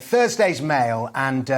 Thursday's Mail, and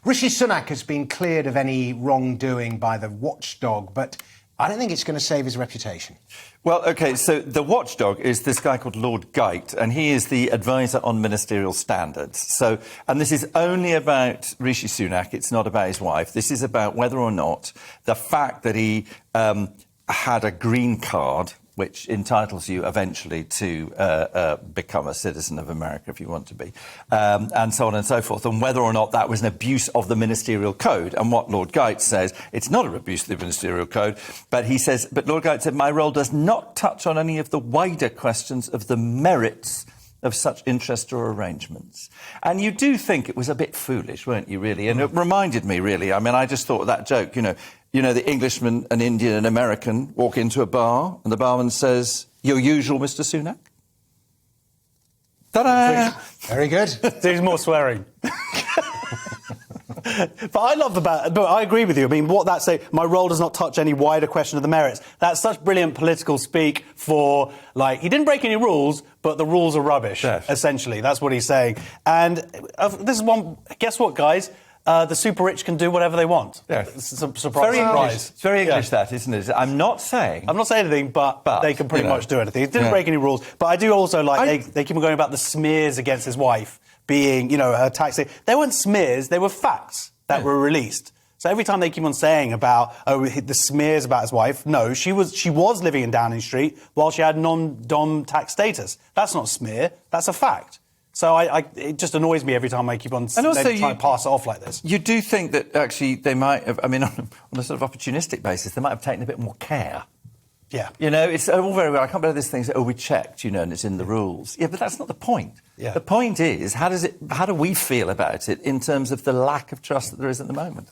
Rishi Sunak has been cleared of any wrongdoing by the watchdog, but I don't think it's going to save his reputation. Well, OK, so the watchdog is this guy called Lord Geit, and he is the advisor on ministerial standards. So, and this is only about Rishi Sunak. It's not about his wife. This is about whether or not the fact that he had a green card, which entitles you eventually to become a citizen of America if you want to be, and so on and so forth, and whether or not that was an abuse of the ministerial code. And what Lord Geit says, it's not an abuse of the ministerial code, but he says, but Lord Geit said, my role does not touch on any of the wider questions of the merits of such interest or arrangements. And you do think it was a bit foolish, weren't you, really? And it reminded me, really, I mean, I just thought of that joke, you know, the Englishman, an Indian, an American walk into a bar and the barman says, your usual Mr Sunak? Ta-da! Very good. There's more swearing. But I love but I agree with you. I mean, what that say, my role does not touch any wider question of the merits. That's such brilliant political speak for, like, he didn't break any rules, but the rules are rubbish, yes. Essentially. That's what he's saying. And this is one, guess what, guys? The super rich can do whatever they want. Yes. It's a surprise. It's very English, that, isn't it? I'm not saying anything, but they can pretty much do anything. He didn't break any rules. But I do also like, they keep on going about the smears against his wife being, her tax. They weren't smears, they were facts that were released. So every time they keep on saying about, the smears about his wife, no, she was living in Downing Street while she had non-dom tax status. That's not a smear, that's a fact. So it just annoys me every time I keep on trying to pass it off like this. You do think that actually they might have, I mean, on a sort of opportunistic basis, they might have taken a bit more care. Yeah. It's all very well. I can't believe this thing, we checked, and it's in the rules. Yeah, but that's not the point. Yeah. The point is, how do we feel about it in terms of the lack of trust that there is at the moment?